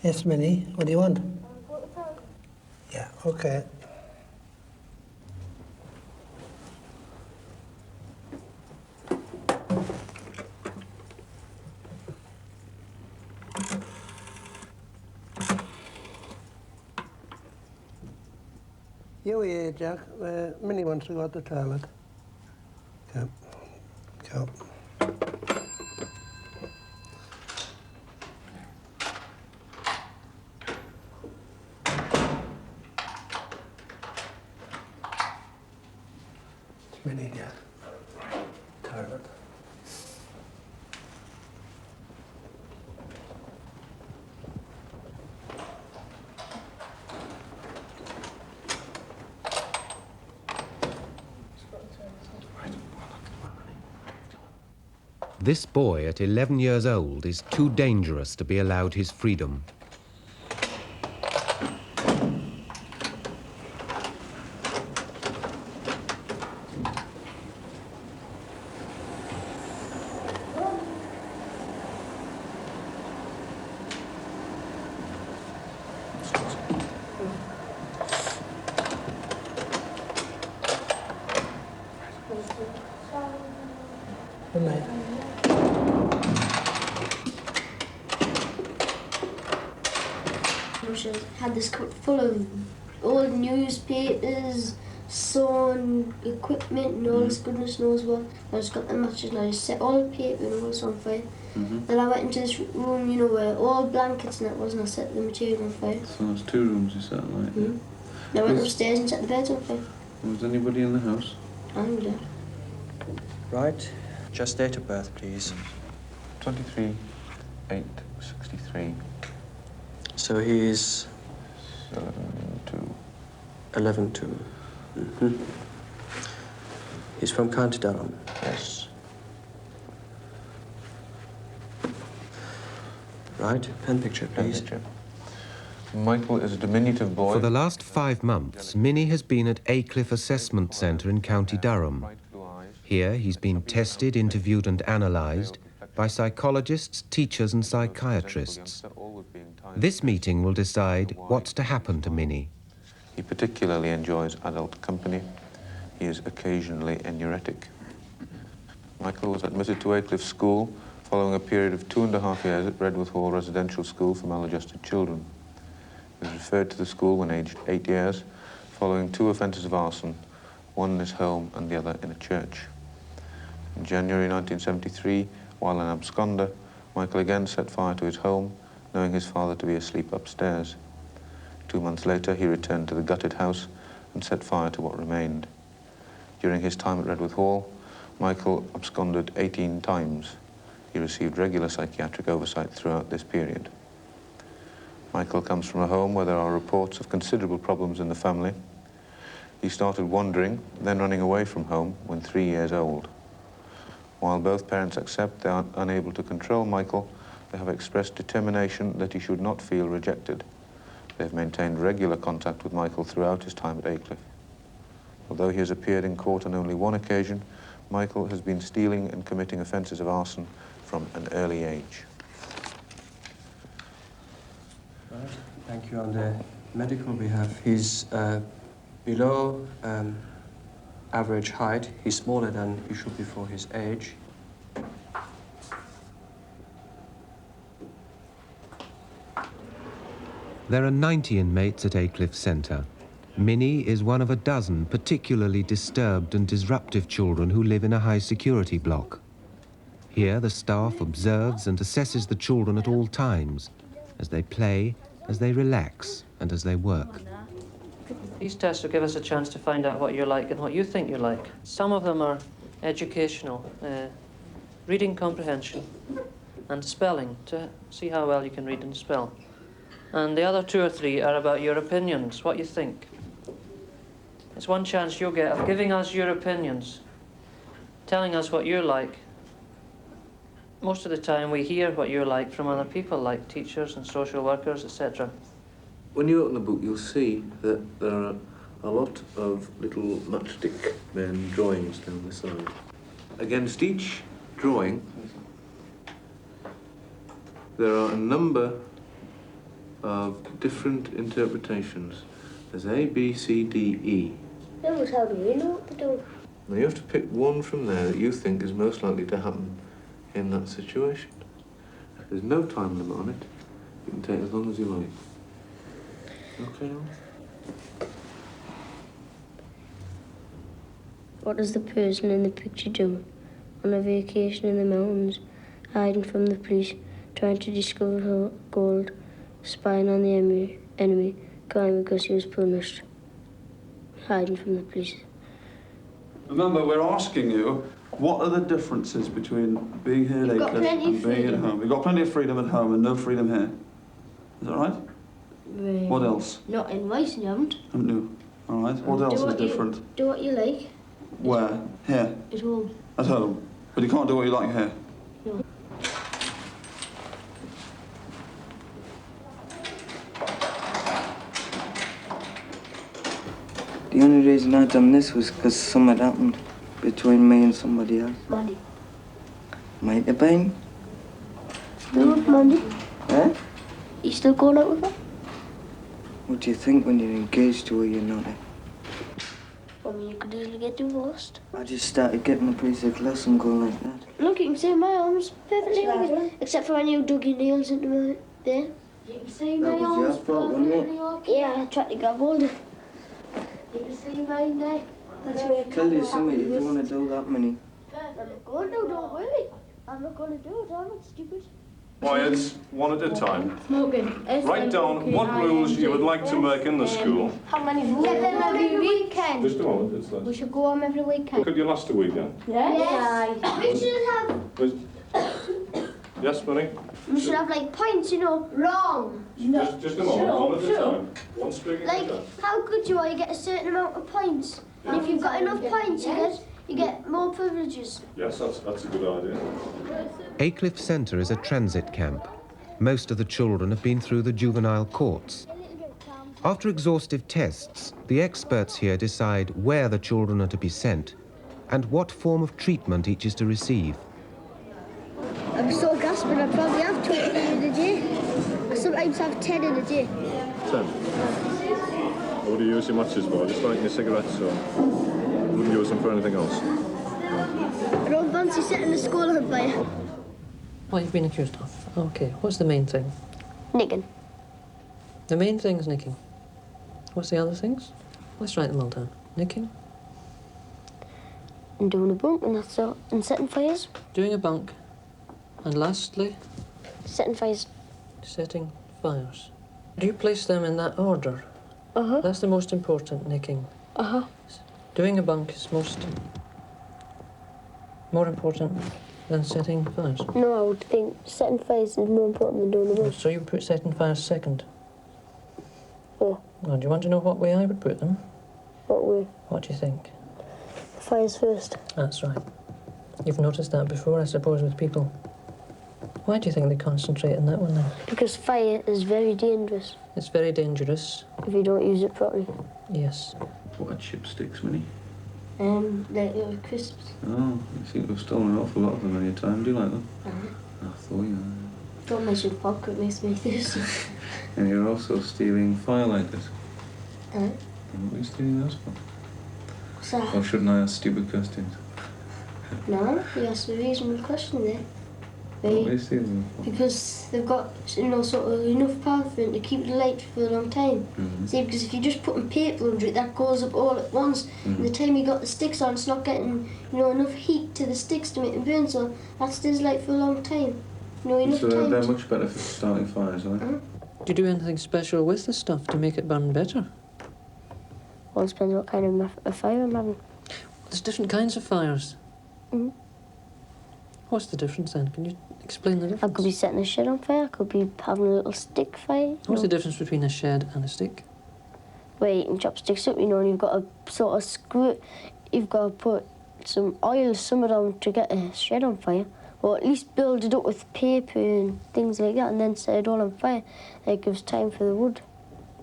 Yes, Minnie, what do you want? Yeah, okay. You here, Jack. Minnie wants to go to the toilet. Come. Go. It's Minnie, yeah. Toilet. This boy at 11 years old is too dangerous to be allowed his freedom. Good night. She had this cup full of old newspapers, sewing equipment and all this goodness knows what. I just got the matches and I just set all the paper and all this on fire. Then I went into this room, you know, where all blankets and that was, and I set the material on fire. So there's 2 rooms you set like that? I went upstairs and set the beds on fire. Was anybody in the house? I'm dead. Right. Just date of birth, please. 23/8/63. So he's 11/2. 11/2. He's from County Durham. Yes. Right. Pen picture, please. Picture. Michael is a diminutive boy. For the last 5 months, Minnie has been at Aycliffe Assessment Centre in County Durham. Here he's been tested, interviewed and analysed by psychologists, teachers and psychiatrists. This meeting will decide what's to happen to Minnie. He particularly enjoys adult company. He is occasionally enuretic. Michael was admitted to Aycliffe School following a period of 2.5 years at Redworth Hall Residential School for Maladjusted Children. He was referred to the school when aged 8 years, following 2 offences of arson, one in his home and the other in a church. In January 1973, while an absconder, Michael again set fire to his home, knowing his father to be asleep upstairs. 2 months later, he returned to the gutted house and set fire to what remained. During his time at Redworth Hall, Michael absconded 18 times. He received regular psychiatric oversight throughout this period. Michael comes from a home where there are reports of considerable problems in the family. He started wandering, then running away from home when 3 years old. While both parents accept they are unable to control Michael, they have expressed determination that he should not feel rejected. They have maintained regular contact with Michael throughout his time at Aycliffe. Although he has appeared in court on only 1 occasion, Michael has been stealing and committing offences of arson from an early age. Right. Thank you. On the medical, we have he's below average height. He's smaller than he should be for his age. There are 90 inmates at Aycliffe Centre. Minnie is one of a dozen particularly disturbed and disruptive children who live in a high-security block. Here, the staff observes and assesses the children at all times, as they play, as they relax, and as they work. These tests will give us a chance to find out what you're like and what you think you're like. Some of them are educational, reading comprehension and spelling, to see how well you can read and spell. And the other 2 or 3 are about your opinions, what you think. It's one chance you'll get of giving us your opinions, telling us what you're like. Most of the time we hear what you're like from other people, like teachers and social workers, etc. When you open the book, you'll see that there are a lot of little matchstick men drawings down the side. Against each drawing, there are a number of different interpretations. There's A, B, C, D, E. No, but how do we know what to do? Now you have to pick one from there that you think is most likely to happen in that situation. There's no time limit on it. You can take as long as you like. Okay, Alan? What does the person in the picture do? On a vacation in the mountains, hiding from the police, trying to discover her gold, spying on the enemy, crying because he was punished, hiding from the police. Remember, we're asking you, what are the differences between being here at You've got Aycliffe plenty and of being at freedom. home? We've got plenty of freedom at home and no freedom here. Is that right? What else? Not in Rice, you haven't. Haven't you? All right. What else is different? Do what you like. Where? Here? At home. At home. But you can't do what you like here. No. The only reason I done this was because something happened between me and somebody else. Mandy. Might have been. Still with Mandy? Eh? You still going out with her? What do you think when you're engaged to her, you're not? I mean, you could easily get divorced. I just started getting a piece of glass and going like that. Look, you can see my arms perfectly okay. Except for when you dug your nails into my there. You can see That was your fault, wasn't it? okay. Yeah, I tried to grab hold of it. You can see my neck. Tell you something, if you want to do that many. I'm not going to, don't worry. I'm not going to do it, I'm not stupid. Quiet, one at a time. Smoking. Write down what rules you would like to make in the school. How many rules? Get them every weekend. Just a moment, it's We less. should go home every weekend. Could you last a weekend? Yes. We should have. Yes, Bunny? We should have like points, you know, long. Just a moment, one at a time. One speaking at a Like time. how good you are, you get a certain amount of points. And if you've got enough points, you get more privileges. Yes, that's a good idea. Aycliffe Centre is a transit camp. Most of the children have been through the juvenile courts. After exhaustive tests, the experts here decide where the children are to be sent and what form of treatment each is to receive. I'm so gasping, I probably have 20 in a day. I sometimes have 10 in a day. 10. What do you use your matches for? Just lighting your cigarettes, or wouldn't use them for anything else? I don't fancy setting the school on fire. What you've been accused of? Okay, what's the main thing? Nicking. The main thing is nicking. What's the other things? Let's write them all down. Nicking, And doing a bunk, and that's all. And setting fires. doing a bunk, and lastly, Setting fires. setting fires. Do you place them in that order? Uh-huh. That's the most important, nicking. Uh-huh. Doing a bunk is more important than setting fires. No, I would think setting fires is more important than doing a bunk. So you put setting fires second. Yeah. Now, do you want to know what way I would put them? What way? What do you think? Fires first. That's right. You've noticed that before, I suppose, with people. Why do you think they concentrate on that one then? Because fire is very dangerous It's very dangerous. if you don't use it properly. Yes. What are chipsticks, Minnie? Like crisps. Oh, I seem to have stolen an awful lot of them in your time. Do you like them? I thought you Don't mess with vodka, it makes me thirsty. And you're also stealing firelighters. Huh? And what are you stealing those for? What's that? Or shouldn't I ask stupid questions? No, you asked a reasonable question there. What are you stealing them for? Because they've got, you know, sort of enough paraffin to keep the light for a long time. Mhm. See, because if you just put paper under it, that goes up all at once. And the time you got the sticks on, it's not getting, you know, enough heat to the sticks to make them burn. So that stays light for a long time. You know, enough So time. they're to- much better for starting fires, aren't they? Uh-huh. Do you do anything special with the stuff to make it burn better? Well, it depends what kind of fire I'm having. There's different kinds of fires. Mhm. What's the difference then? Can you explain the I difference? could be setting a shed on fire. I could be having a little stick fire. What's the difference between a shed and a stick? Where you can chop sticks up, you know, and you've got to sort of screw it. You've got to put some oil, some of them, to get a shed on fire. Or at least build it up with paper and things like that, and then set it all on fire. That gives time for the wood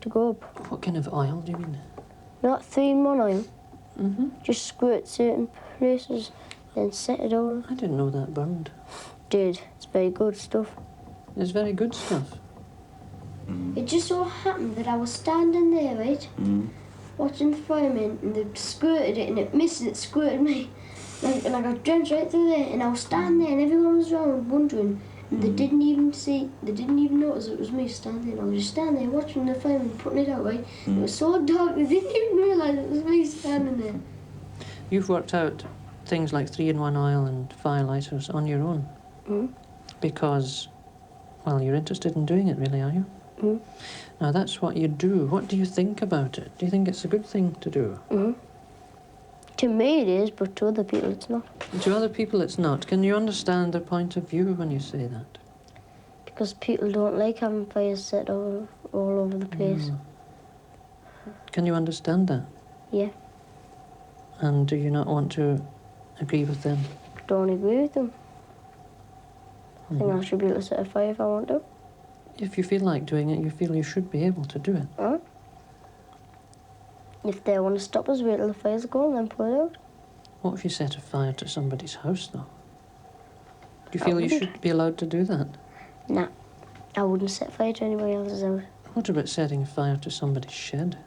to go up. What kind of oil do you mean? Not 3-in-1 oil. Mm-hmm. Just squirt certain places, then set it all. I didn't know that burned. Dude, it's very good stuff. It's very good stuff. It just so happened that I was standing there, right, watching the firemen, and they squirted it, and it missed, and it squirted me. And I got drenched right through there, and I was standing there, and everyone was around wondering, and they didn't even notice it was me standing there. I was just standing there watching the firemen putting it out, right? It was so dark, they didn't even realise it was me standing there. You've worked out things like 3-in-1 oil and firelighters on your own because, well, you're interested in doing it, really, are you? Now, that's what you do. What do you think about it? Do you think it's a good thing to do? To me it is, but to other people it's not. To other people it's not. Can you understand their point of view when you say that? Because people don't like having fires set all over the place. Can you understand that? Yeah. And do you not want to agree with them? Don't agree with them. I think I should be able to set a fire if I want to. If you feel like doing it, you feel you should be able to do it. If they want to stop us, wait till the fire's gone, then put it out. What if you set a fire to somebody's house, though? Do you feel you should be allowed to do that? Nah, I wouldn't set fire to anybody else's house. What about setting fire to somebody's shed?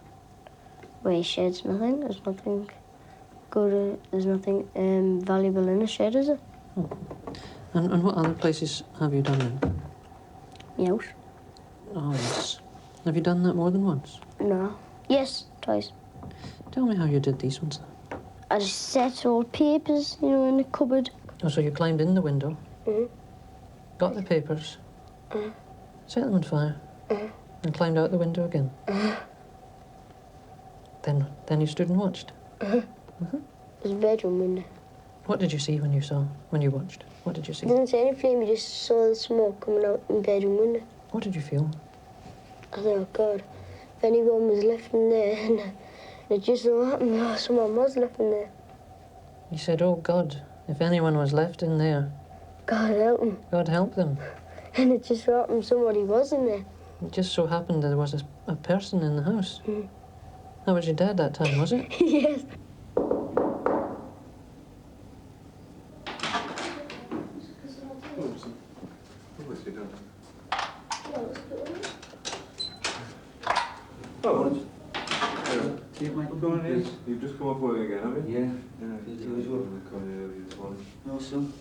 Well, shed's nothing. There's nothing good. There's nothing valuable in a shed, is it? Oh. And what other places have you done then? My house. Oh, yes. Have you done that more than once? No. Yes, twice. Tell me how you did these ones. I just set all papers, you know, in the cupboard. Oh, so you climbed in the window, got the papers, set them on fire, and climbed out the window again. Then you stood and watched. It was a bedroom window. What did you see when you watched? What did you see? I didn't see any flame, you just saw the smoke coming out in the bedroom window. What did you feel? I thought, oh God, if anyone was left in there, and it just so happened that someone was left in there. You said, oh God, if anyone was left in there. God help them. God help them. And it just so happened somebody was in there. It just so happened there was a person in the house. That was your dad that time, was it? Yes. You've just come off work again, have you? Yeah. You usual. Come early this morning. No, son.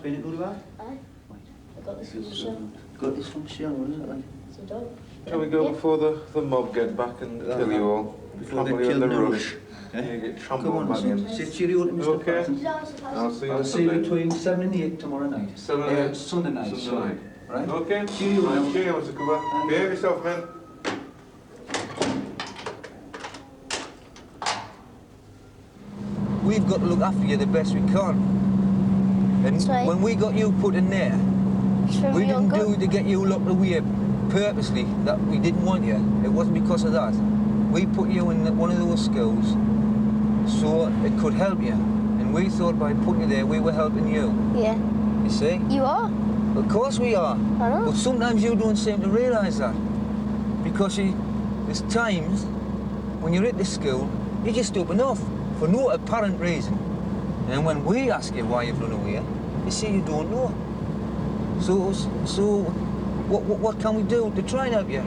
Been a good while? Aye. I got this from Michelle. Got this from Michelle, what is it like? It's a dog. Shall we go before the mob get back and kill you all? Before they Trample you kill in the the rush. Eh? You get Come trampled on, back in. Say cheerio to Mr. Okay. Parsons. I'll see you I'll on see you Sunday. between 7 and 8 tomorrow night. 7 and 8? Sunday night, Sunday sorry. night. Right? Okay. Cheerio, man. Cheerio, Mr. Cooper. Behave yourself, man. We've got to look after you the best we can. And right. when we got you put in there, we didn't do it to get you locked away purposely, that we didn't want you. It wasn't because of that. We put you in one of those schools so it could help you. And we thought by putting you there, we were helping you. Yeah. You see? You are? Of course we are. I know. But sometimes you don't seem to realise that. Because there's times when you're at the school, you're just up and off for no apparent reason. And when we ask you why you've run away, you say you don't know. So what can we do to try and help you?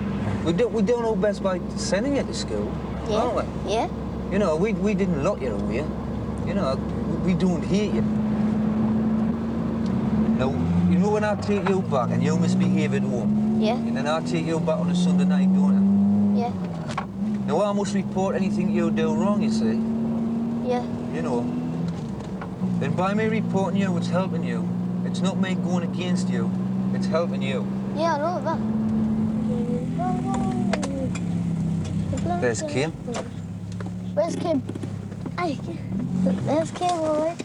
We do our best by sending you to school, aren't we? Yeah. You know, we didn't lock you away. You know, we don't hate you. Now, you know when I take you back and you misbehave at home? Yeah. And then I take you back on a Sunday night, don't Yeah. I? Now I must report anything you do wrong, you see. Yeah. You know. Then by me reporting you, it's helping you. It's not me going against you, it's helping you. Yeah, I know that. There's Kim. Where's Kim? Hey, there's Kim, all right.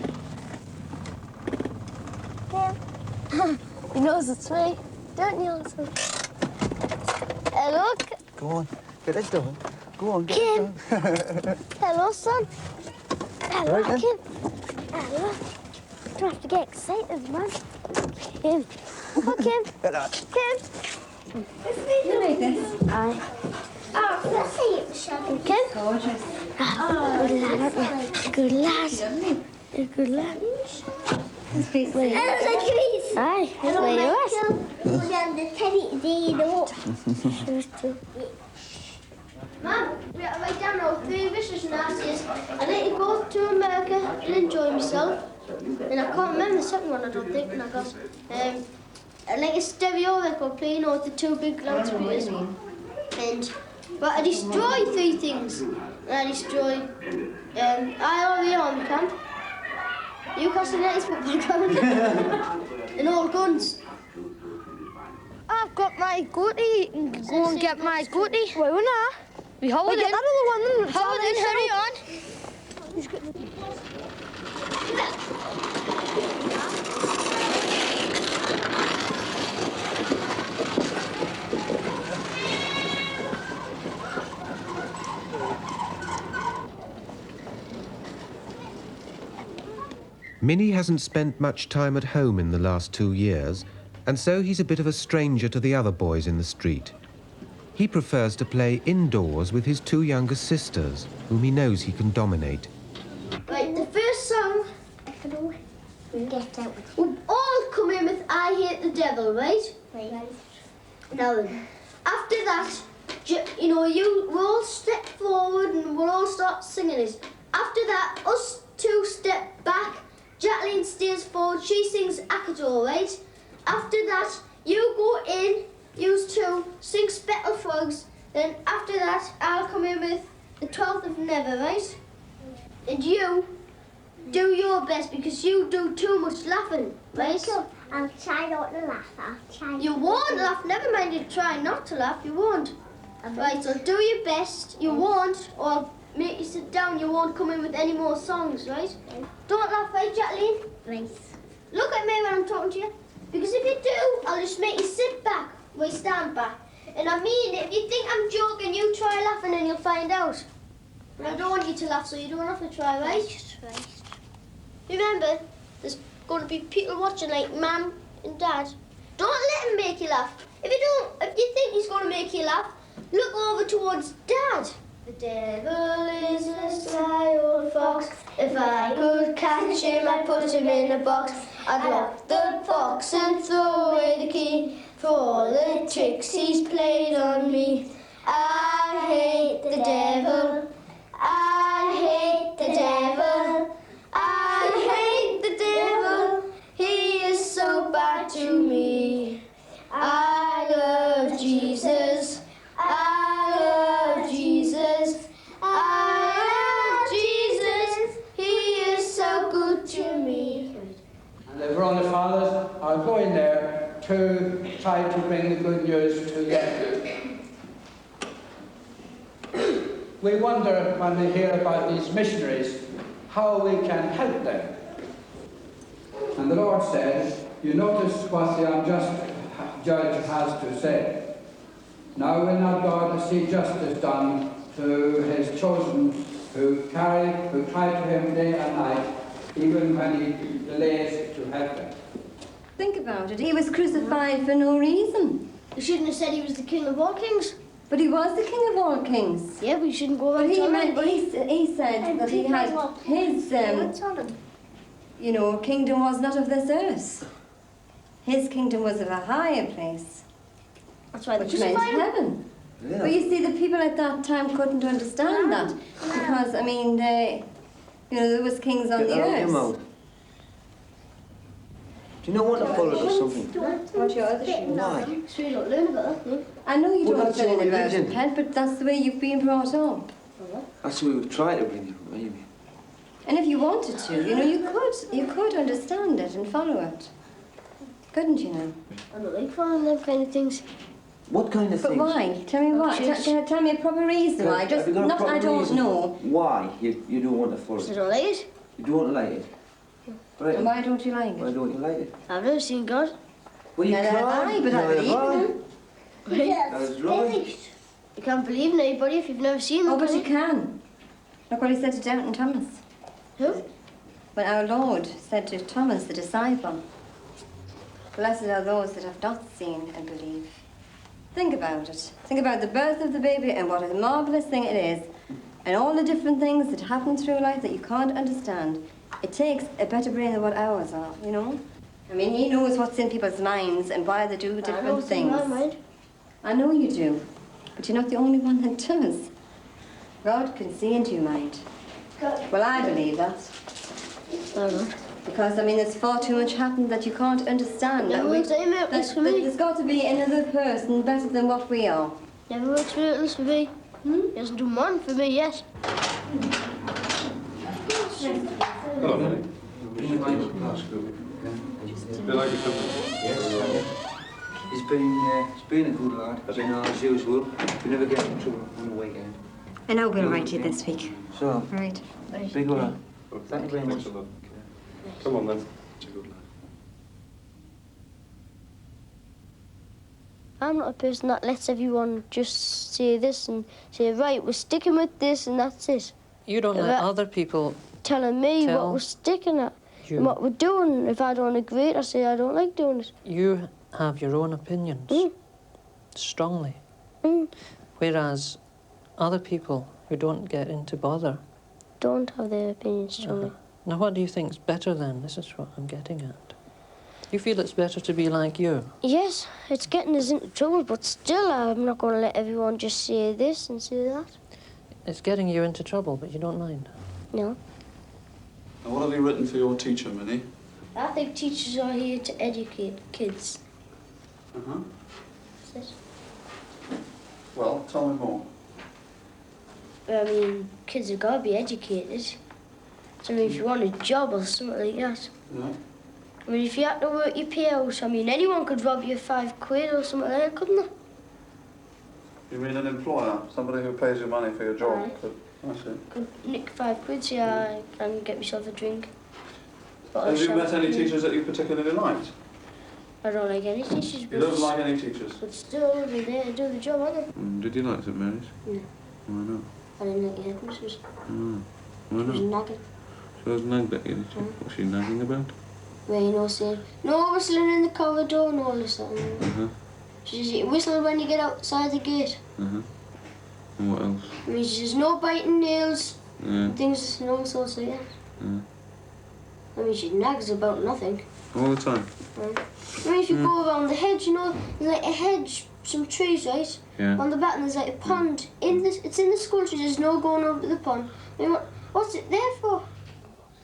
Kim. He knows it's me, don't you, Alison? Hello, Go on, get it done. Go on, get Kim. it done. Hello, son. Hello, Right then. Kim. Hello. Don't have to get excited, man. Kim. Oh, Kim. Kim. You like this? Aye. Oh, let's see it, Michelle. Kim. Gorgeous. Good lad, aren't you? Good lad. You're a good lad. Hello, Aycliffe. Aye, that's where you are. down the teddy zero. Mum, we have to write down our 3 wishes and asks. I'd like to go to America and enjoy myself. And I can't remember the second one, I don't think. And I got, I'd like a stereo record playing with the 2 big loudspeakers. But I destroyed 3 things. And I destroyed IRA Army Camp, Newcastle United's football ground, and all guns. I've got my goatee. You can go and get my goatee. Why wouldn't I? We hold Get it. that other one then. Hold it, hurry on. Minnie hasn't spent much time at home in the last 2 years, and so he's a bit of a stranger to the other boys in the street. He prefers to play indoors with his 2 younger sisters, whom he knows he can dominate. Right, the first song, Get out. we'll all come in with I Hate the Devil, right? Right. Now then, after that, we'll all step forward and we'll all start singing it. After that, us 2 step back, Jacqueline stays forward, she sings Akador, right? After that, you go in, you 2 sing Speckled Frogs, then after that, I'll come in with the 12th of Never, right? And you do your best because you do too much laughing, right? I'll try not to laugh. I'll try. You won't laugh, never mind you try not to laugh, you won't. Right, so do your best, you won't, or I'll make you sit down, you won't come in with any more songs, right? Don't laugh, right, Jacqueline? Right. Look at me when I'm talking to you, because if you do, I'll just make you sit back, or you stand back. And I mean, if you think I'm joking, you try laughing and you'll find out. But I don't want you to laugh, so you don't have to try, right? Right. Remember, there's going to be people watching, like Mum and Dad. Don't let him make you laugh. If you think he's going to make you laugh, look over towards Dad. The devil is a sly old fox. If I could catch him, I'd put him in a box. I'd lock the box and throw away the key for all the tricks he's played on me. I hate the devil. I hate the devil. I hate the devil. He is so bad to me. I love Jesus. I love Jesus. I love Jesus. He is so good to me. And the Verona Fathers are going there to try to bring the good news to them. We wonder when we hear about these missionaries how we can help them. And the Lord says, you notice what the unjust judge has to say. Now will not God see justice done to his chosen who cry to him day and night, even when he delays to help them. Think about it. He was crucified for no reason. You shouldn't have said he was the king of all kings. But he was the king of all kings. Yeah, but you shouldn't go around But telling he said that he had his, kingdom was not of this earth. His kingdom was of a higher place. That's why which meant heaven. Yeah. But you see, the people at that time couldn't understand that because, I mean, there was kings on the earth. Do you not want to follow or something? What's your other shoe? Why? So you don't learn about that, I know you Well, don't that's fill your in about religion. it, Pet, but that's the way you've been brought up. That's what we would try to bring you, maybe. And if you wanted to, you could understand it and follow it. Couldn't you now? I don't like following them kind of things. What kind of But things? why? Tell me why. Tell me a proper reason why. Just Have you got a not proper I don't reason know. Why you don't want to follow I it? don't like it. You don't like it? Right. And why don't you like Why it? don't you like it? I've never seen God. Well, you Neither have can't. I, but I Neither believe have I. in him. That's right. You can't believe in anybody if you've never seen them. Oh, but can you can. Look what he said to Downton Thomas. Who? When our Lord said to Thomas, the disciple, blessed are those that have not seen and believe. Think about it. Think about the birth of the baby and what a marvellous thing it is. And all the different things that happen through life that you can't understand. It takes a better brain than what ours are, you know? I mean, he knows what's in people's minds and why they do different I know what's in things. my mind. I know you do, but you're not the only one that does. God can see into your mind. Well, I believe that. I don't. Because, I mean, there's far too much happened that you can't understand. Never works out for me. There's got to be another person better than what we are. Never works miracles for me. He doesn't do one for me yet. Hello, Minnie. Been like a company? Yes. He's been a good lad. As usual. We never get in trouble on the weekend. I know we'll write you this week. So, Right. big lad. Thank you very much. Come on, then. It's a good lad. I'm not a person that lets everyone just say this and say, right, we're sticking with this and that's it. You don't let other people telling me tell what we're sticking at you. and what we're doing. If I don't agree, I say I don't like doing it. You have your own opinions, strongly. Whereas other people who don't get into bother don't have their opinions strongly. Now, what do you think's better then? This is what I'm getting at. You feel it's better to be like you? Yes, it's getting us into trouble, but still I'm not going to let everyone just say this and say that. It's getting you into trouble, but you don't mind? No. Now, what have you written for your teacher, Minnie? I think teachers are here to educate kids. Uh-huh. That's it. Well, tell me more. I mean, kids have got to be educated. So, I mean, if you want a job or something like that. Yeah. I mean, if you had to work your pay out, I mean, anyone could rob you £5 or something like that, couldn't they? You mean an employer? Somebody who pays you money for your job? Aye. I see. Could nick £5, say I can get myself a drink. But Have you met any teachers that you particularly liked? I don't like any teachers. You don't like any teachers? But still, they're there to do the job, aren't they? Did you like St Mary's? No. Why not? I didn't like the headmistress. Why She was not? nagging. She was nagged at you, did she? What's she nagging about? Well, you know, saying, no whistling in the corridor and all this. She says, you whistle when you get outside the gate. And what else? I mean, she says, no biting nails, Yeah. things and all sorts of that. I mean, she nags about nothing. All the time? Right? I mean, if you go around the hedge, you know, there's like a hedge, some trees, right? Yeah. On the back, and there's like a pond. It's in the school. She says, no going over to the pond. I mean, what's it there for?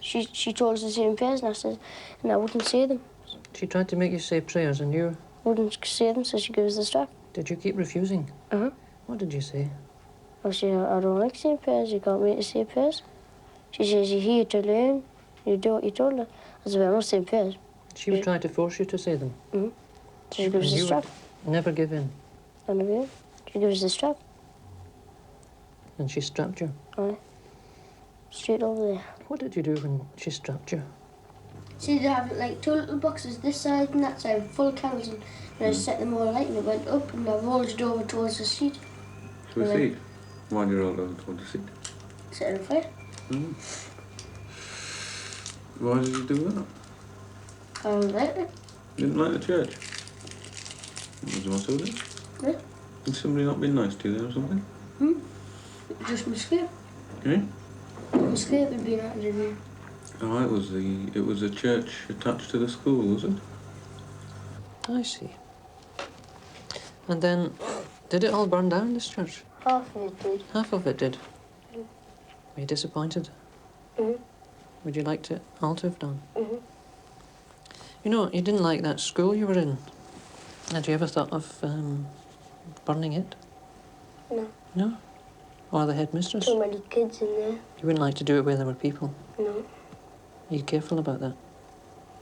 She told us to say them prayers, and I wouldn't say them. She tried to make you say prayers and you Wouldn't say them, so she gave us the strap. Did you keep refusing? Uh-huh. What did you say? I said, I don't like saying prayers. You got me to say prayers. She says, you're here to learn. You do what you told her. I said, well, I'm not saying prayers. She was trying to force you to say them? So she gave us the You strap. would never give in? I never did. She gave us the strap. And she strapped you? Aye. Straight over there. What did you do when she strapped you? See, they have like two little boxes, this side and that side, full of candles, and I set them all alight, and it went up, and I rolled it over towards the seat. To a seat? Why do you roll over toward the seat? Set it on fire. Why did you do that? I don't like it. You didn't like the church? What was the matter with it? Yeah. Had somebody not been nice to you then or something? Just my skirt. Eh? My skirt would be that, didn't it? Oh, it was a church attached to the school, was it? I see. And then, did it all burn down, this church? Half of it did. Half of it did? Were you disappointed? Would you like to all to have done? You know, you didn't like that school you were in. Had you ever thought of burning it? No. No? Or the headmistress? Too many kids in there. You wouldn't like to do it where there were people? No. Are you careful about that?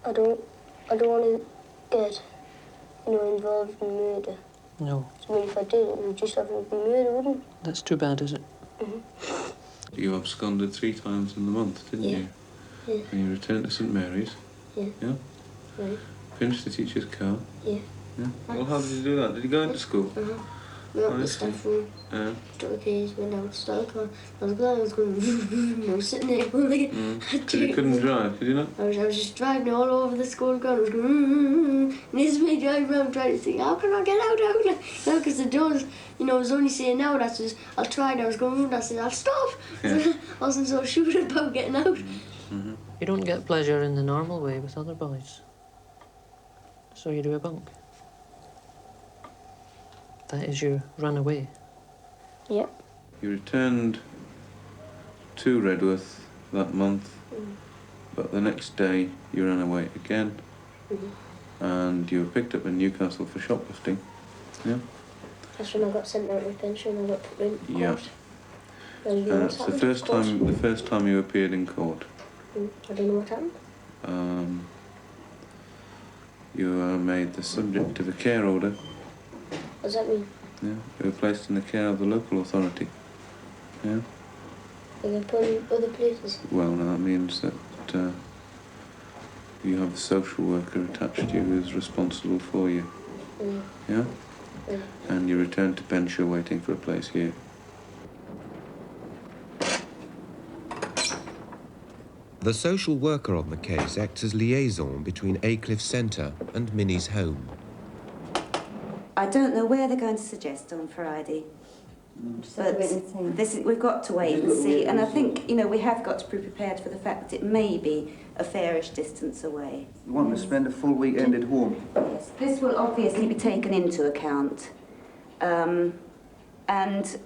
I don't want to get, involved in murder. No. So, I mean, if I did, it would just have to be murder, wouldn't it? That's too bad, is it? You absconded 3 times in the month, didn't you? Yeah. And you returned to St Mary's. Yeah. Yeah? Right. Finished the teacher's car. Yeah. Yeah. Well, how did you do that? Did you go into school? We got I the see. staff room. Yeah. Took the keys, went down to start the car. I was glad I was going. I was sitting there like. Because you couldn't drive, could you not? I was just driving all over the school ground. I was going. And this is me driving around trying to think, how can I get out? Because the doors, I was only saying now. That says I'll try. And I was going. I said I'll stop. Yeah. I wasn't so sure about getting out. You don't get pleasure in the normal way with other boys. So you do a bunk. That is your runaway. Yep. You returned to Redworth that month, but the next day you ran away again, and you were picked up in Newcastle for shoplifting. Yeah? That's when I got sent out with pension and I got put in court. Yeah. It's the first time you appeared in court. I don't know what happened. You were made the subject of a care order. What does that mean? Yeah. You were placed in the care of the local authority. Yeah. They can put in other places. Well, now that means that you have a social worker attached to you who's responsible for you. Yeah? And you return to Benshire waiting for a place here. The social worker on the case acts as liaison between Aycliffe Centre and Minnie's home. I don't know where they're going to suggest on Friday. But we've got to wait and see. And I think, you know, we have got to be prepared for the fact that it may be a fairish distance away. You want to spend a full weekend at home? Yes, this will obviously be taken into account. And,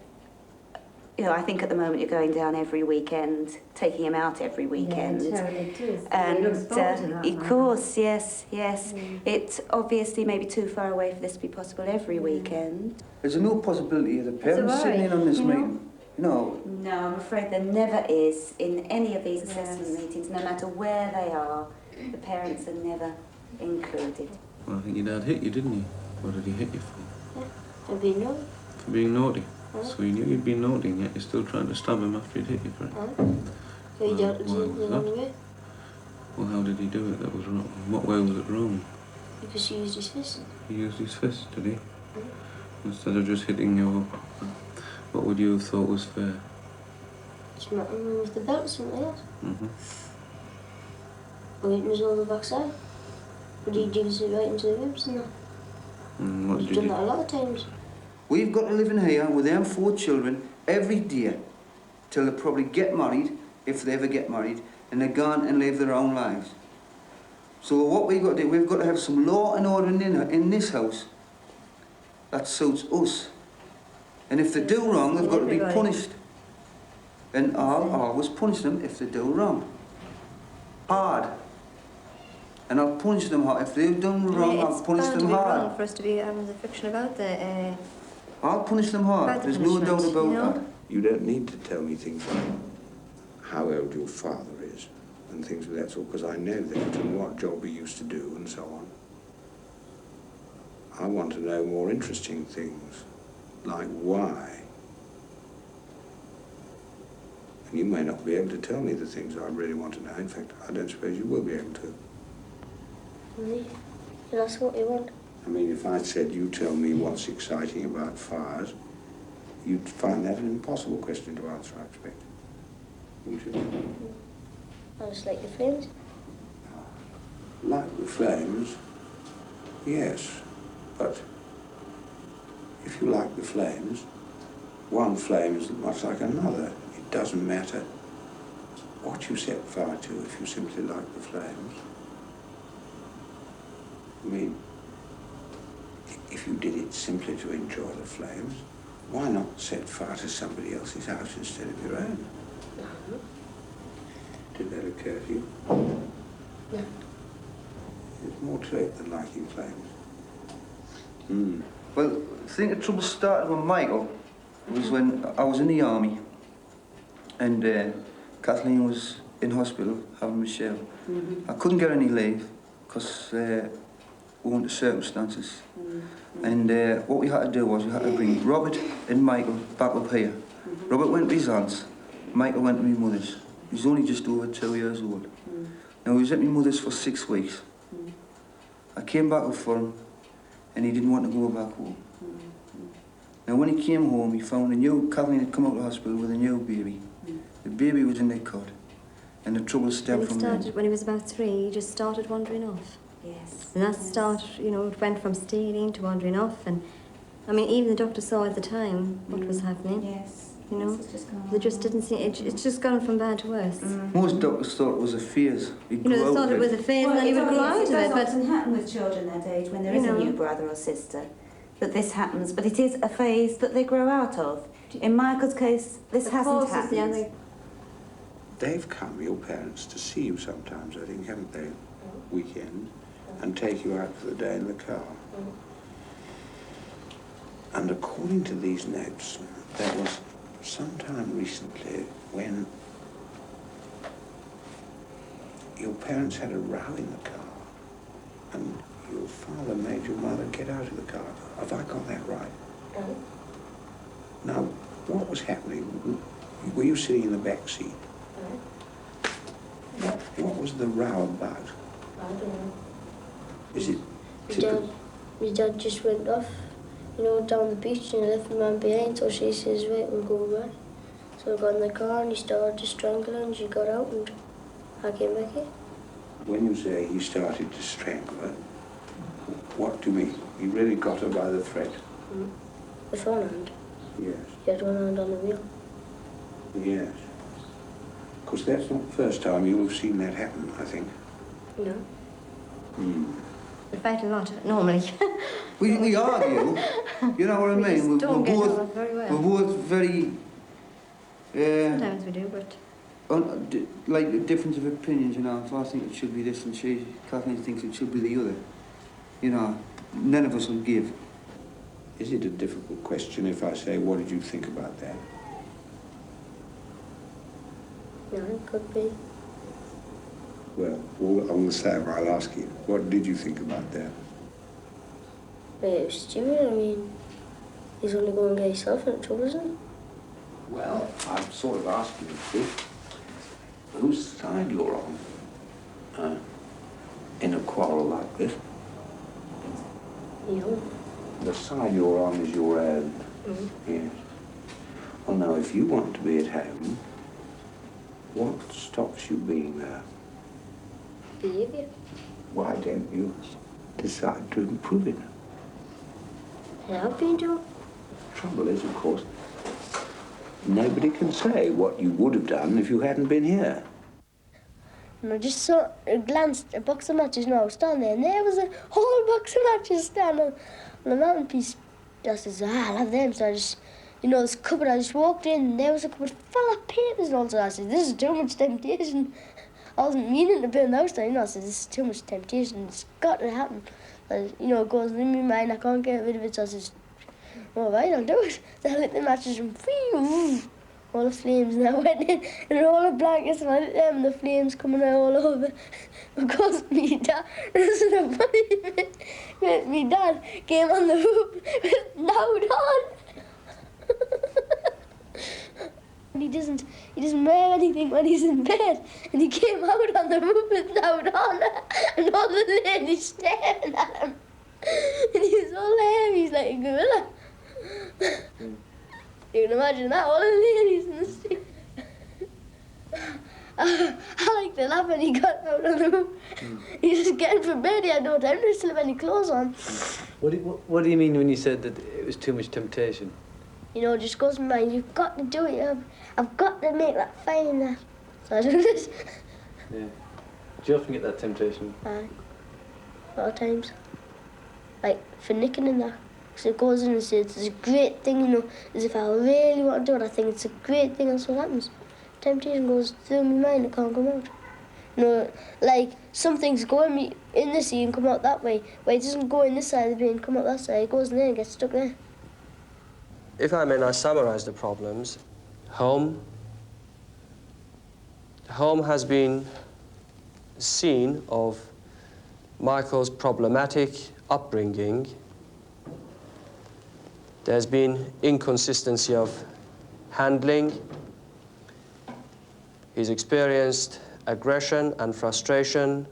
you know, I think at the moment you're going down every weekend, taking him out every weekend. Yeah, it is. And Of course, yes. It obviously may be too far away for this to be possible every weekend. Is there no possibility of the parents sitting in on this meeting? No. No, I'm afraid there never is in any of these assessment meetings, no matter where they are. The parents are never included. Well, I think your dad hit you, didn't he? What did he hit you for? For being naughty. For being naughty. So you knew you'd been naughty, and yet you're still trying to stab him after he'd hit you for it. So he dealt with it the wrong way. Well, how did he do it that was wrong? In what way was it wrong? Because he used his fist. He used his fist, did he? Instead of just hitting you, what would you have thought was fair? Smack him with the belt or something like that. Or hitting us on the backside. But he digs it right into the ribs and that. And what He's did done you... that a lot of times. We've got to live in here with them 4 children every day till they probably get married, if they ever get married, and they're gone and live their own lives. So what we've got to do, we've got to have some law and order in this house that suits us. And if they do wrong, they've got to be punished. And I'll always punish them if they do wrong. Hard. And I'll punish them hard. If they've done wrong, I'll punish them hard. Wrong for us to be having the fiction about the. I'll punish them hard. There's no doubt about that. You don't need to tell me things like how old your father is and things of that sort, because I know that and what job he used to do and so on. I want to know more interesting things, like why. And you may not be able to tell me the things I really want to know. In fact, I don't suppose you will be able to. Really? That's what you want. I mean, if I said, you tell me what's exciting about fires, you'd find that an impossible question to answer, I expect. Wouldn't you? I just like the flames. Like the flames, yes. But if you like the flames, one flame is much like another. It doesn't matter what you set fire to if you simply like the flames. I mean, if you did it simply to enjoy the flames, why not set fire to somebody else's house instead of your own? Did that occur to you? No. There's more to it than liking flames. Well, I think the trouble started with Michael. It was when I was in the army and Kathleen was in hospital having Michelle. I couldn't get any leave because owing to circumstances. And what we had to do was we had to bring Robert and Michael back up here. Robert went to his aunt's, Michael went to my mother's. He was only just over 2 years old. Now, he was at my mother's for 6 weeks. I came back up for him, and he didn't want to go back home. Now, when he came home, he found Kathleen had come out of the hospital with a new baby. The baby was in their cot, and the trouble stemmed from there. When he was about 3, he just started wandering off. Yes. And that started, you know, it went from stealing to wandering off. And, I mean, even the doctor saw at the time what was happening. Yes. You know, they just didn't see it's just gone from bad to worse. Most doctors thought it was a phase. You know, they thought it was a phase and then he would grow out of it. It But does often happen with children that age when there is a new brother or sister, that this happens, but it is a phase that they grow out of. In Michael's case, this hasn't happened. They've come, your parents, to see you sometimes, I think, haven't they? Weekend, and take you out for the day in the car. And according to these notes, there was some time recently when your parents had a row in the car and your father made your mother get out of the car. Have I got that right? Now, what was happening? Were you sitting in the back seat? What was the row about? I don't know. Is it My dad just went off, you know, down the beach and left my mum behind, so she says, right, we'll go away. So I got in the car and he started to strangle her and she got out and I came back here. When you say he started to strangle her, what do you mean? He really got her by the throat? With one hand. Yes. He had one hand on the wheel. Yes. Because that's not the first time you'll have seen that happen, I think. No. We fight a lot, normally. We argue, you know what I mean? Don't get along very well. We're both very... Sometimes we do, but... like difference of opinions, you know. If I think it should be this and Kathleen thinks it should be the other. You know, none of us will give. Is it a difficult question if I say, what did you think about that? No, it could be. Well, all I'm the same, I'll ask you, what did you think about that? It was stupid, I mean, he's only going to get himself into trouble, isn't he? Well, I'm sort of asking you, whose side you're on in a quarrel like this. You. The side you're on is your own. Yes. Well, now, if you want to be at home, what stops you being there? Behaviour. Why don't you decide to improve it? I've been doing. Trouble is, of course, nobody can say what you would have done if you hadn't been here. And I just saw, glanced at a box of matches and I was standing there and there was a whole box of matches standing on the mantelpiece. I said, I'll have them. So I just, you know, this cupboard, I just walked in and there was a cupboard full of papers and all. So I said, this is too much temptation. I wasn't meaning to burn the house down, you know. I said, this is too much temptation. It's got to happen. You know, it goes in my mind, I can't get rid of it. So I said, all right, I'll do it. So I lit the matches and all the flames, and I went in and all the blankets and I lit them and the flames coming out all over. Of course, me dad, this is the funny bit, me dad came on the roof with loud on. And he doesn't wear anything when he's in bed. And he came out on the roof with loud on and all the ladies staring at him. And he was all hairy, he's like a gorilla. You can imagine that, all the ladies in the street. I liked to laugh when he got out on the roof. He was just getting from bed, he had no time to slip any clothes on. What do you mean when you said that it was too much temptation? You know, it just goes in my mind, you've got to do it, I've got to make that fine and that. So I do this. Yeah. Do you often get that temptation? Aye. A lot of times. Like, for nicking and that. Because it goes in and says it's a great thing, you know, as if I really want to do it, I think it's a great thing, that's what happens. Temptation goes through my mind, it can't come out. You know, like, some things go in this ear and come out that way, but it doesn't go in this side of the brain and come out that side, it goes in there and gets stuck there. If I may now summarize the problems, home has been the scene of Michael's problematic upbringing. There's been inconsistency of handling. He's experienced aggression and frustration.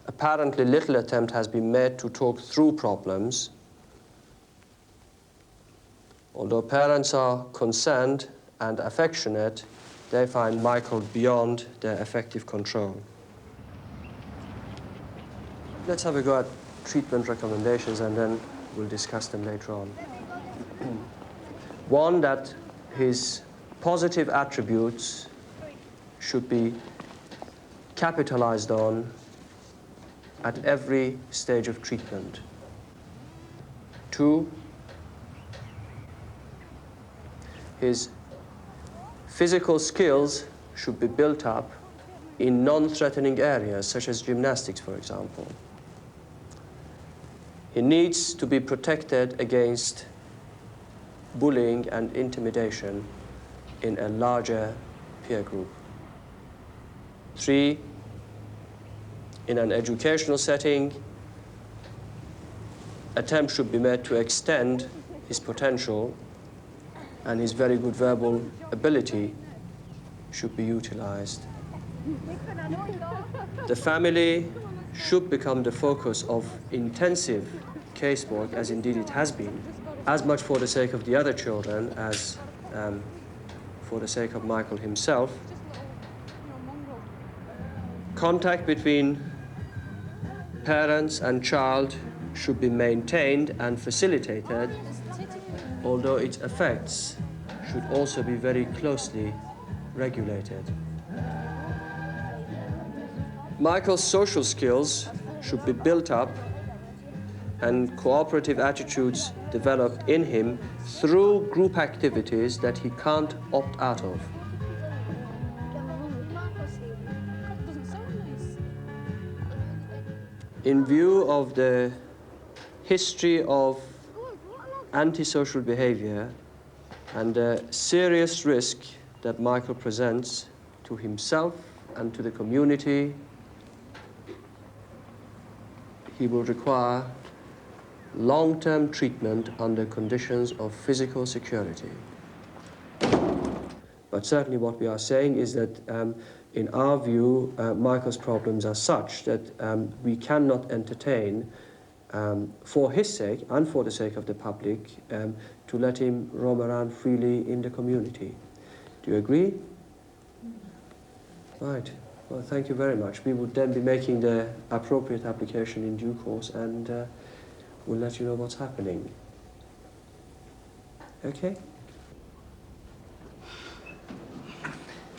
Apparently little attempt has been made to talk through problems. Although parents are concerned and affectionate, they find Michael beyond their effective control. Let's have a go at treatment recommendations and then we'll discuss them later on. One, that his positive attributes should be capitalized on at every stage of treatment. Two, his physical skills should be built up in non-threatening areas, such as gymnastics, for example. He needs to be protected against bullying and intimidation in a larger peer group. Three, in an educational setting, attempts should be made to extend his potential, and his very good verbal ability should be utilized. The family should become the focus of intensive casework, as indeed it has been, as much for the sake of the other children as for the sake of Michael himself. Contact between parents and child should be maintained and facilitated, although its effects should also be very closely regulated. Michael's social skills should be built up and cooperative attitudes developed in him through group activities that he can't opt out of. In view of the history of antisocial behavior and the serious risk that Michael presents to himself and to the community, he will require long-term treatment under conditions of physical security. But certainly what we are saying is that in our view, Michael's problems are such that we cannot entertain, for his sake and for the sake of the public, to let him roam around freely in the community. Do you agree? Right. Well, thank you very much. We would then be making the appropriate application in due course, and we'll let you know what's happening. Okay?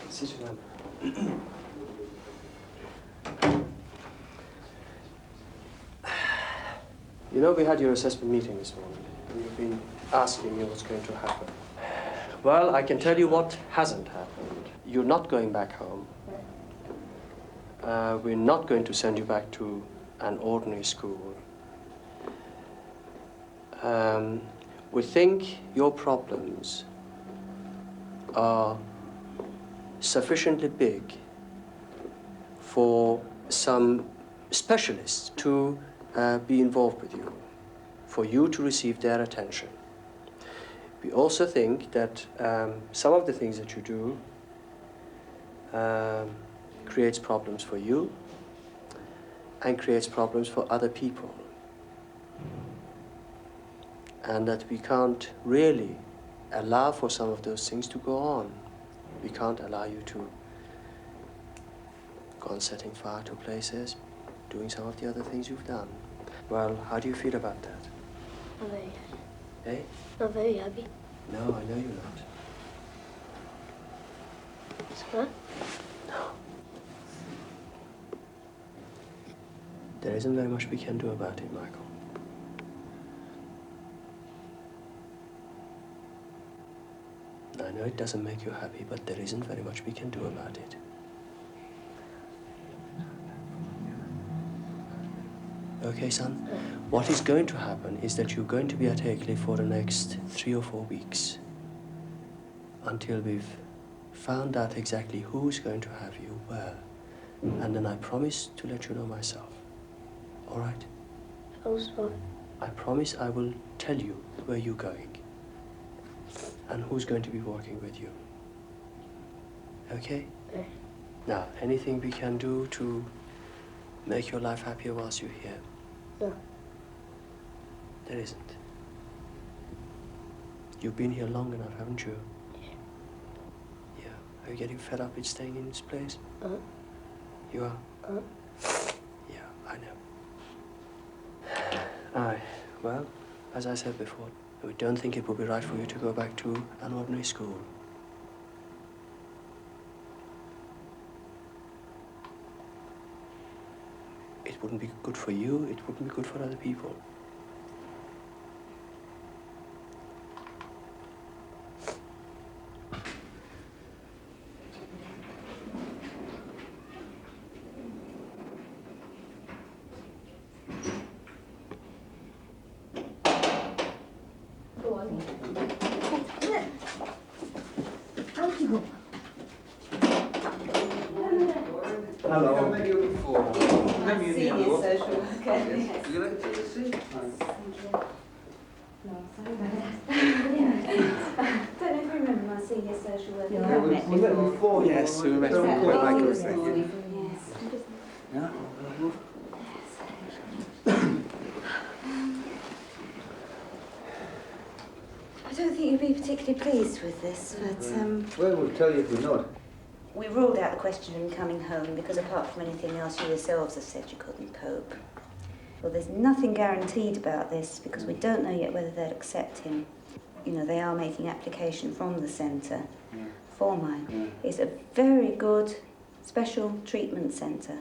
Sit down. You know, we had your assessment meeting this morning, and you've been asking me what's going to happen. Well, I can tell you what hasn't happened. You're not going back home. We're not going to send you back to an ordinary school. We think your problems are sufficiently big for some specialists to be involved with you, for you to receive their attention. We also think that some of the things that you do creates problems for you and creates problems for other people. And that we can't really allow for some of those things to go on. We can't allow you to go on setting fire to places, doing some of the other things you've done. Well, how do you feel about that? Not very happy. Eh? Not very happy. No, I know you're not. Huh? No. There isn't very much we can do about it, Michael. I know it doesn't make you happy, but there isn't very much we can do about it. Okay, son? What is going to happen is that you're going to be at Aycliffe for the next 3 or 4 weeks until we've found out exactly who's going to have you where. And then I promise to let you know myself. All right? How's what? I promise I will tell you where you're going and who's going to be working with you. Okay? Okay. Now, anything we can do to make your life happier whilst you're here? No. There isn't. You've been here long enough, haven't you? Yeah. Yeah. Are you getting fed up with staying in this place? You are? Yeah, I know. Aye. Well, as I said before, We don't think it would be right for you to go back to an ordinary school. It wouldn't be good for you, it wouldn't be good for other people. Hello. Senior social worker. Would you like to take a seat? Don't know if you remember my senior social worker. Yeah, we met before. Yes, we met Very before. quick, like I was Yes. saying. Yeah. I don't think you'd be particularly pleased with this, but Well, we'll tell you if we're not. we ruled out the question of him coming home because apart from anything else, you yourselves have said you couldn't cope. Well, there's nothing guaranteed about this because we don't know yet whether they'll accept him. You know, they are making application from the centre for mine. It's a very good special treatment centre,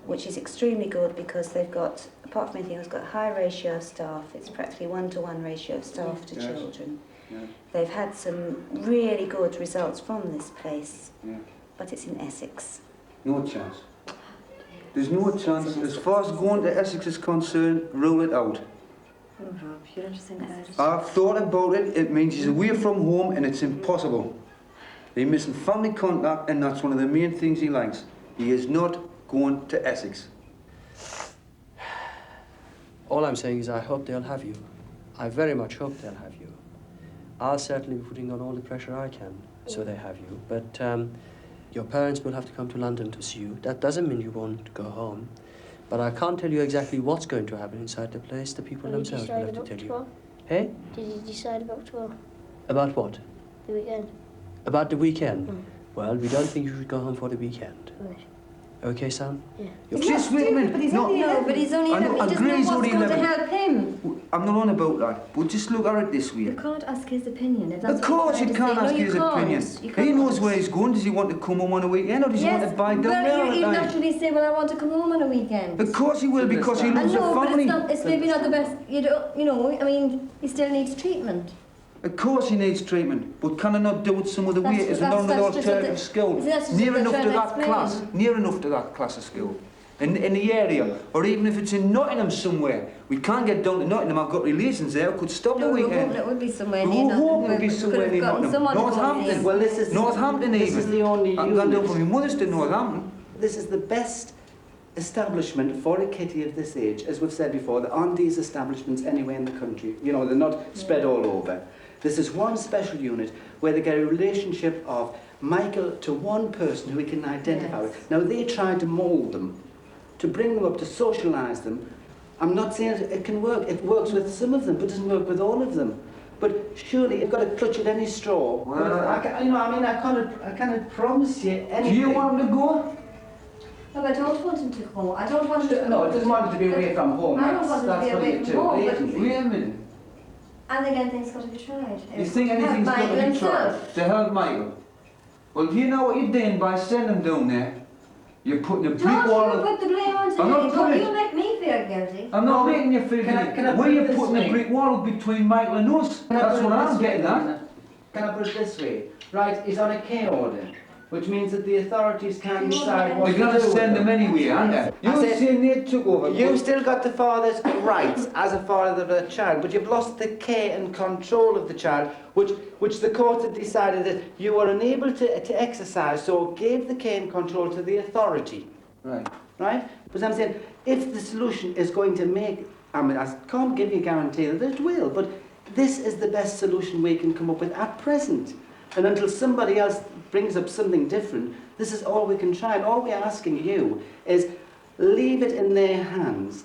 which is extremely good because they've got, apart from anything else, got a high ratio of staff. It's practically 1-to-1 ratio of staff to children. They've had some really good results from this place, but it's in Essex. No chance. There's no chance. As far as going to Essex is concerned, rule it out. You don't think about it? I've thought about it. It means he's away from home and it's impossible. He's missing family contact and that's one of the main things he likes. He is not going to Essex. All I'm saying is I hope they'll have you. I very much hope they'll have you. I'll certainly be putting on all the pressure I can so they have you. But your parents will have to come to London to see you. That doesn't mean you won't go home. But I can't tell you exactly what's going to happen inside the place. The people themselves will have to tell you. Hey? Did you decide about tomorrow? About what? The weekend? About the weekend? Well, we don't think you should go home for the weekend. Right. Okay, son? Yeah. Just wait a minute. But he's only 11. But he's only 11. He doesn't know what's going to help him. I'm not on about that, but just look at it this way. You can't ask his opinion. If that's Of course you can't ask his opinion. He knows where he's going. Does he want to come home on a weekend or does he want to bide down there all the He'll time? naturally say, well, I want to come home on a weekend. Of course he will because he I loves a know, but family. it's maybe not the best, you know, I mean, he still needs treatment. Of course he needs treatment, but can I not do it some other way as long as alternative school? Near enough to that class, near enough to that class of school. In the area, or even if it's in Nottingham somewhere. We can't get down to Nottingham, I've got relations there, I could stop the weekend. It would be somewhere near Nottingham. It would be somewhere near Nottingham. Northampton. Well, this is Northampton even. This is the only I've gone down from my mother's to Northampton. This is the best establishment for a kitty of this age. As we've said before, there aren't these establishments anywhere in the country. You know, they're not spread all over. This is one special unit where they get a relationship of Michael to one person who he can identify with. Now, they try to mould them, to bring them up, to socialise them. I'm not saying it can work. It works with some of them, but it doesn't work with all of them. But surely you've got to clutch at any straw. Well, I cannot promise you anything. Do you want him to go? No, I don't want him to go. I don't want him to No, it doesn't want him to be away from home. I don't want him to be away from home, but... Wait a minute. And again, things got to be tried. You think anything's going to be tried to help Michael? Well, do you know what you're doing by sending him down there? You're putting a brick wall... Don't you put the blame on to I'm not me. putting You make me feel guilty. I'm not making you feel guilty. Where you're putting a brick wall between Michael and us. That's what I'm getting at. Can I put it this way? Right, he's on a K order, which means that the authorities can decide what You're going to do send with him anyway, aren't you? I You're said- saying they took over. You've still got the father's rights as a father of a child, but you've lost the care and control of the child, which the court had decided that you were unable to exercise, so gave the care and control to the authority. Right. Right? But I'm saying, if the solution is going to make, I mean, I can't give you a guarantee that it will, but this is the best solution we can come up with at present. And until somebody else brings up something different, this is all we can try. And all we're asking you is leave it in their hands.